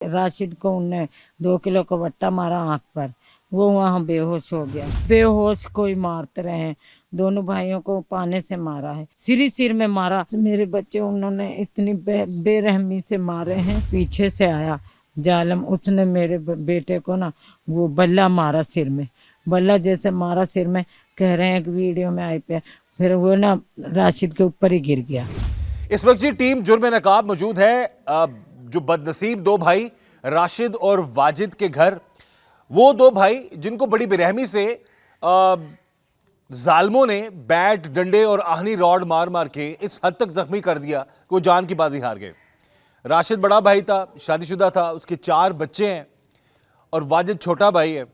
राशिद को उनने 2 किलो का वट्टा मारा आंख पर, वो वहाँ बेहोश हो गया। बेहोश कोई मारते रहे हैं, दोनों भाइयों को पाने से मारा है, सिर में मारा। मेरे बच्चे उन्होंने इतनी बेरहमी से मारे हैं। पीछे से आया जालम, उसने मेरे बेटे को ना वो बल्ला मारा सिर में, बल्ला जैसे मारा सिर में। कह रहे हैं कि वीडियो में आई पे, फिर वो ना राशिद के ऊपर ही गिर गया। इस वक्त जी टीम जुर्म नकाब मौजूद है जो बदनसीब दो भाई राशिद और वाजिद के घर। वो दो भाई जिनको बड़ी बेरहमी से जालमों ने बैट, डंडे और आहनी रॉड मार मार के इस हद तक जख्मी कर दिया कि वो जान की बाजी हार गए। राशिद बड़ा भाई था, शादीशुदा था, उसके 4 बच्चे हैं और वाजिद छोटा भाई है।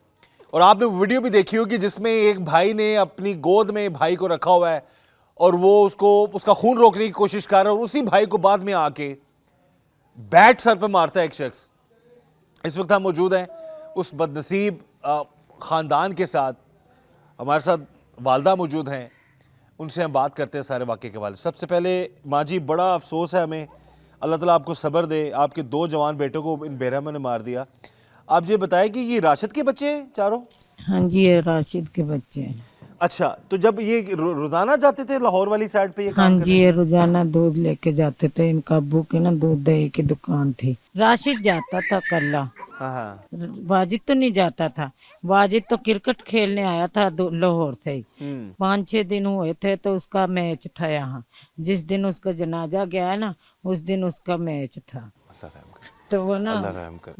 और आपने वीडियो भी देखी होगी जिसमें एक भाई ने अपनी गोद में भाई को रखा हुआ है और वो उसका खून रोकने की कोशिश कर रहा है, और उसी भाई को बाद में आके बैट सर पे मारता है एक शख्स। इस वक्त हम मौजूद हैं उस बदनसीब ख़ानदान के साथ। हमारे साथ वालदा मौजूद हैं, उनसे हम बात करते हैं सारे वाक़े के हवाले। सबसे पहले माँ जी, बड़ा अफसोस है हमें, अल्लाह ताला आपको सब्र दे। आपके 2 जवान बेटों को इन बेरहमों ने मार दिया। आप ये बताएं कि ये राशिद के बच्चे हैं चारों? हाँ जी, ये राशिद के बच्चे हैं। अच्छा, तो जब ये रोजाना जाते थे लाहौर वाली साइड पे ये हाँ काम जी, ये रोजाना दूध लेके जाते थे। इनका अब्बू की ना दूध दही की दुकान थी। राशिद जाता था कल्ला, हाँ। वाजिद तो नहीं जाता था। वाजिद तो क्रिकेट खेलने आया था लाहौर से ही। 5-6 दिन हुए थे तो उसका मैच था यहाँ। जिस दिन उसका जनाजा गया है ना, उस दिन उसका मैच था। तो वो ना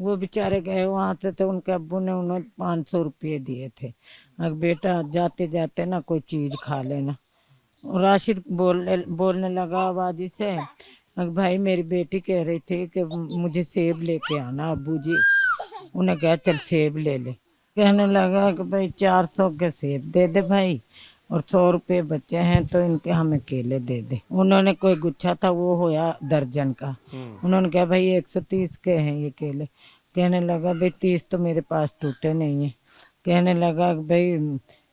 वो बेचारे गए वहाँ से, तो उनके अब्बू ने उन्हें 500 रुपये दिए थे, अगर बेटा जाते जाते ना कोई चीज खा लेना। राशिद बोलने लगा वाजिद से, अगर भाई मेरी बेटी कह रही थी कि मुझे सेब लेके आना अब्बू जी। उन्हें कहा चल सेब ले ले। कहने लगा कि भाई 400 के सेब दे दे भाई, और 100 रुपये बचे हैं तो इनके हमें केले दे दे। उन्होंने कोई गुच्छा था वो होया दर्जन का। उन्होंने कहा भाई 130 के हैं ये केले। कहने लगा भाई 30 तो मेरे पास टूटे नहीं है। कहने लगा भाई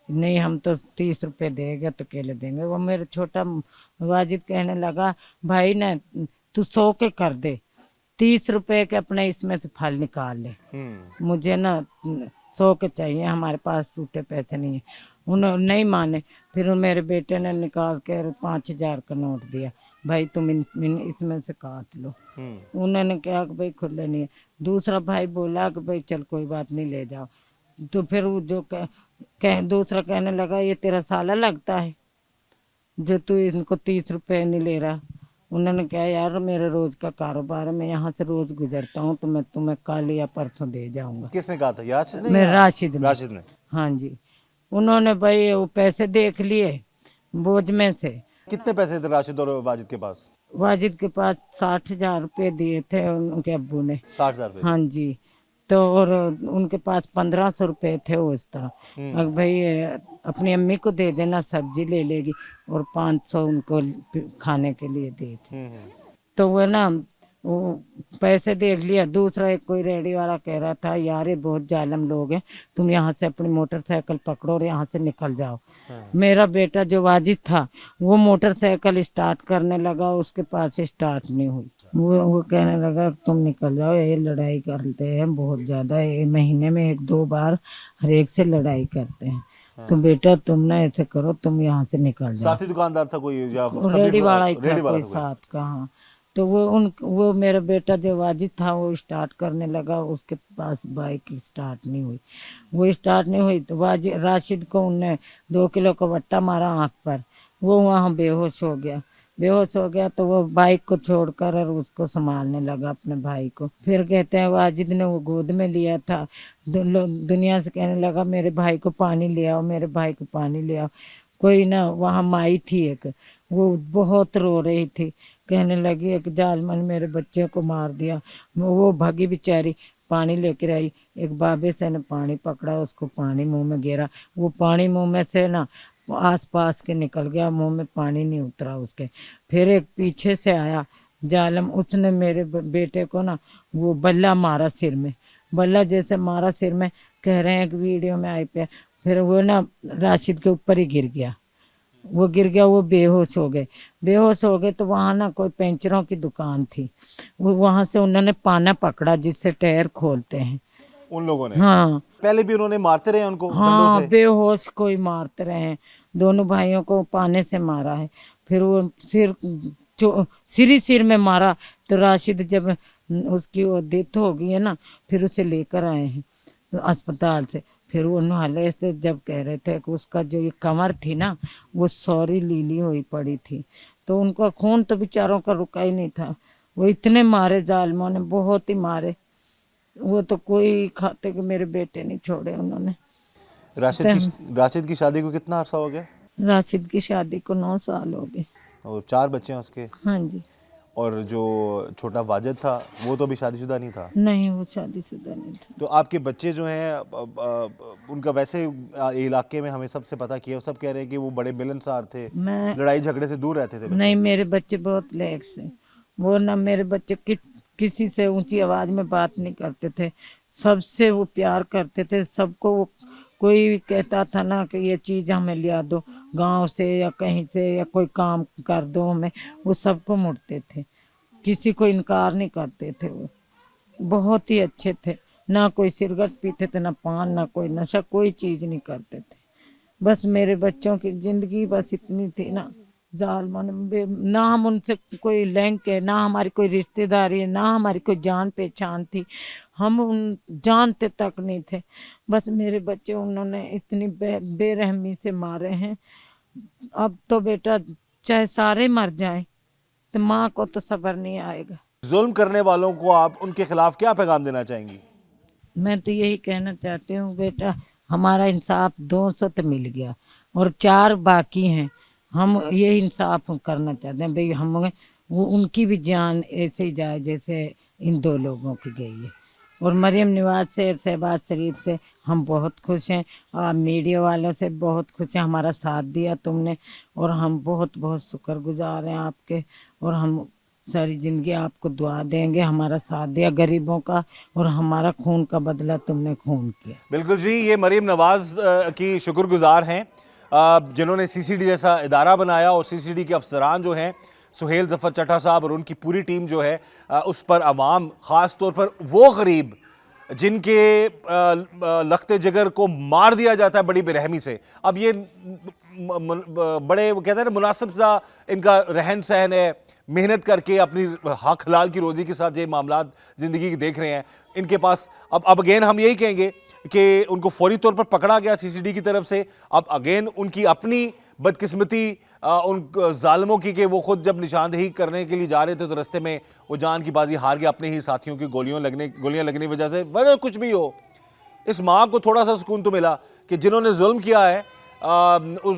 नहीं, हम तो 30 रुपये देंगे तो केले देंगे। वो मेरा छोटा वाजिद कहने लगा भाई ना तू 100 के कर दे, 30 रुपए के अपने इसमें से फल निकाल ले, मुझे ना 100 के चाहिए, हमारे पास टूटे पैसे नहीं है। उन्होंने नहीं माने। फिर मेरे बेटे ने निकाल के 5,000 का नोट दिया, भाई तुम इसमें से काट लो। उन्होंने कहा कि भाई खुले नहीं है। दूसरा भाई बोला कि भाई चल कोई बात नहीं ले जाओ। तो फिर वो जो दूसरा कहने लगा ये तेरा साला लगता है जो तू इनको 30 रुपए नहीं ले रहा। उन्होंने कहा यार मेरा रोज का कारोबार है, मैं यहाँ से रोज गुजरता हूँ, तो मैं तुम्हें कल या परसों दे जाऊंगा। किसने कहा था? राशिद ने? मैं राशिद ने। हाँ जी। उन्होंने भाई वो पैसे देख लिए बोझ में से। कितने पैसे थे राशिद और वाजिद के पास? वाजिद के पास 60,000 रुपये दिए थे उनके अब्बू ने। 60,000 रुपये? हाँ जी। तो और उनके पास 1,500 रुपये थे उस तरह। अब भाई अपनी अम्मी को दे देना, सब्जी ले लेगी, और 500 उनको खाने के लिए दे थे। तो वो ना वो पैसे देख लिया। दूसरा एक कोई रेडी वाला कह रहा था यार ये बहुत जालिम लोग हैं, तुम यहाँ से अपनी मोटरसाइकिल पकड़ो और यहाँ से निकल जाओ। मेरा बेटा जो वाजिद था वो मोटरसाइकिल स्टार्ट करने लगा, उसके पास स्टार्ट नहीं हुई। वो कहने लगा तुम निकल जाओ, ये लड़ाई करते हैं बहुत ज्यादा, ये महीने में 1-2 बार हर एक से लड़ाई करते हैं। तो बेटा तुम ना ऐसे करो, तुम यहाँ से निकल जाओ। साथी दुकानदार था कोई या रेडी वाला ही था कोई साथ का? हाँ। तो वो मेरा बेटा जो वाजिद था वो स्टार्ट करने लगा, उसके पास बाइक स्टार्ट नहीं हुई। वो स्टार्ट नहीं हुई तो राशिद को उनने 2 किलो का वट्टा मारा आंख पर, वो वहाँ बेहोश हो गया। तो वो बाइक को छोड़कर और उसको संभालने लगा अपने भाई को। फिर कहते हैं वाजिद ने वो गोद में लिया था, दुनिया से कहने लगा मेरे भाई को पानी ले आओ, मेरे भाई को पानी ले आओ। कोई ना वहाँ माई थी एक, वो बहुत रो रही थी, कहने लगी एक जालमन मेरे बच्चे को मार दिया। वो भागी बेचारी, पानी लेकर आई। एक बाबे से ने पानी पकड़ा, उसको पानी मुंह में गिरा। वो पानी मुंह में से ना आस पास के निकल गया, मुंह में पानी नहीं उतरा उसके। फिर एक पीछे से आया जालम, उसने मेरे बेटे को ना वो बल्ला मारा सिर में, बल्ला जैसे मारा सिर में। कह रहे हैं कि वीडियो में आई पे, फिर वो ना राशिद के ऊपर ही गिर गया। वो गिर गया, वो बेहोश हो गए। बेहोश हो गए तो वहाँ ना कोई पेंचरों की दुकान थी, वो वहाँ से उन्होंने पाना पकड़ा जिससे टायर खोलते हैं। उन लोगों ने हाँ पहले भी उन्होंने मारते रहे उनको डंडों हाँ, से? बेहोश कोई मारते रहे हैं। दोनों भाइयों को पाने से मारा है। फिर वो सिर में मारा। तो राशिद जब उसकी वो डेथ हो गई है ना, फिर उसे लेकर आए हैं तो अस्पताल से। फिर वो नहाले से जब कह रहे थे कि उसका जो ये कमर थी ना, वो सॉरी लीली हुई पड़ी थी, तो उनका खून तो बेचारों का रुका ही नहीं था। वो इतने मारे जालिमों ने, बहुत ही मारे। वो तो कोई खाते कि मेरे बेटे नहीं छोड़े उन्होंने। राशिद की शादी को कितना अरसा हो गया? राशिद की शादी को 9 साल हो गए। और 4 बच्चे हैं उसके? हाँ जी। और जो छोटा वाजिद था वो तो अभी शादीशुदा नहीं था? नहीं, वो शादीशुदा नहीं था। तो आपके बच्चे जो हैं उनका वैसे इलाके में हमें सबसे पता किया, सब कह रहे हैं कि वो बड़े मिलनसार थे, मैं लड़ाई झगड़े से दूर रहते थे बच्चे। नहीं, मेरे बच्चे बहुत लेक्स हैं। वो ना, मेरे बच्चे किसी से ऊंची आवाज में बात नहीं करते थे। सबसे वो प्यार करते थे, सबको। वो कोई कहता था ना कि ये चीज हमें लिया दो गांव से या कहीं से, या कोई काम कर दो हमें, वो सबको मुड़ते थे। किसी को इनकार नहीं करते थे। वो बहुत ही अच्छे थे। ना कोई सिगरेट पीते थे, ना पान, ना कोई नशा, कोई चीज नहीं करते थे। बस मेरे बच्चों की जिंदगी बस इतनी थी ना, ना हम उनसे कोई लिंक है, ना हमारी कोई रिश्तेदारी है, ना हमारी कोई जान पहचान थी। हम उन जानते तक नहीं थे। बस मेरे बच्चे उन्होंने इतनी बेरहमी से मारे हैं। अब तो बेटा चाहे सारे मर जाएं तो माँ को तो सब्र नहीं आएगा। जुल्म करने वालों को आप उनके खिलाफ क्या पैगाम देना चाहेंगी? मैं तो यही कहना चाहती हूँ बेटा, हमारा इंसाफ 200 तो मिल गया और 4 बाकी हैं। हम ये इंसाफ करना चाहते हैं भाई, हम वो उनकी भी जान ऐसे ही जाए जैसे इन 2 लोगों की गई है। और मरियम नवाज से, शहबाज शरीफ से हम बहुत खुश हैं। मीडिया वालों से बहुत खुश हैं, हमारा साथ दिया तुमने, और हम बहुत बहुत शुक्रगुजार हैं आपके। और हम सारी जिंदगी आपको दुआ देंगे, हमारा साथ दिया गरीबों का, और हमारा खून का बदला तुमने खून किया। बिल्कुल जी, ये मरीम नवाज की शुक्रगुजार हैं जिन्होंने सीसीडी जैसा इदारा बनाया, और सीसीडी के अफसरान जो हैं सुहेल जफर चट्टा साहब और उनकी पूरी टीम जो है उस पर अवाम, ख़ास तौर पर वो गरीब जिनके लखते जिगर को मार दिया जाता है बड़ी बेरहमी से। अब ये बड़े वो कहते हैं ना, मुनासिब सा इनका रहन सहन है, मेहनत करके अपनी हक हलाल की रोज़ी के साथ ये मामलात ज़िंदगी के देख रहे हैं इनके पास। अब अगेन हम यही कहेंगे कि उनको फौरी तौर पर पकड़ा गया सीसीडी की तरफ से। अब अगेन उनकी अपनी बदकिस्मती उन जालिमों की कि वो खुद जब निशानदेही करने के लिए जा रहे थे तो रास्ते में वो जान की बाजी हार गया अपने ही साथियों की गोलियां लगने की वजह से। वजह कुछ भी हो, इस माँ को थोड़ा सा सुकून तो मिला कि जिन्होंने जुल्म किया है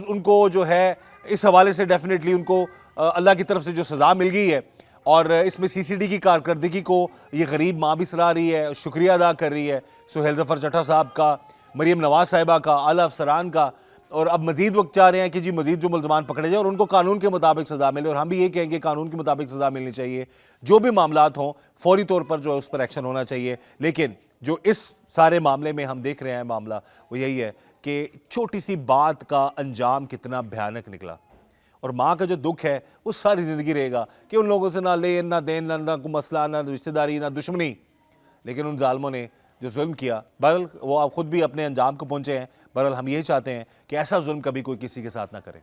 उनको जो है इस हवाले से डेफिनेटली उनको अल्लाह की तरफ से जो सज़ा मिल गई है। और इसमें सीसीडी की कारकर्दगी को ये गरीब माँ भी सराह रही है, शुक्रिया अदा कर रही है सुहेल जफर चट्टा साहब का, मरीम नवाज साहिबा का, आला अफसरान का। और अब मजीद वक्त चाह रहे हैं कि जी मजीद जो मुल्ज़मान पकड़े जाए और उनको कानून के मुताबिक सज़ा मिले। और हम भी ये कहेंगे कानून के मुताबिक सज़ा मिलनी चाहिए, जो भी मामलात हों फौरी तौर पर जो है उस पर एक्शन होना चाहिए। लेकिन जो इस सारे मामले में हम देख रहे हैं मामला, वो यही है कि छोटी सी बात का अंजाम कितना भयानक निकला। और माँ का जो दुख है वो सारी ज़िंदगी रहेगा कि उन लोगों से ना लेन ना देन, ना कोई मसला, ना रिश्तेदारी, ना दुश्मनी, लेकिन उन जालिमों ने जो जुल्म किया, बहरहाल वो आप खुद भी अपने अंजाम को पहुँचे हैं। बहरहाल हम यही चाहते हैं कि ऐसा जुल्म कभी कोई किसी के साथ ना करे।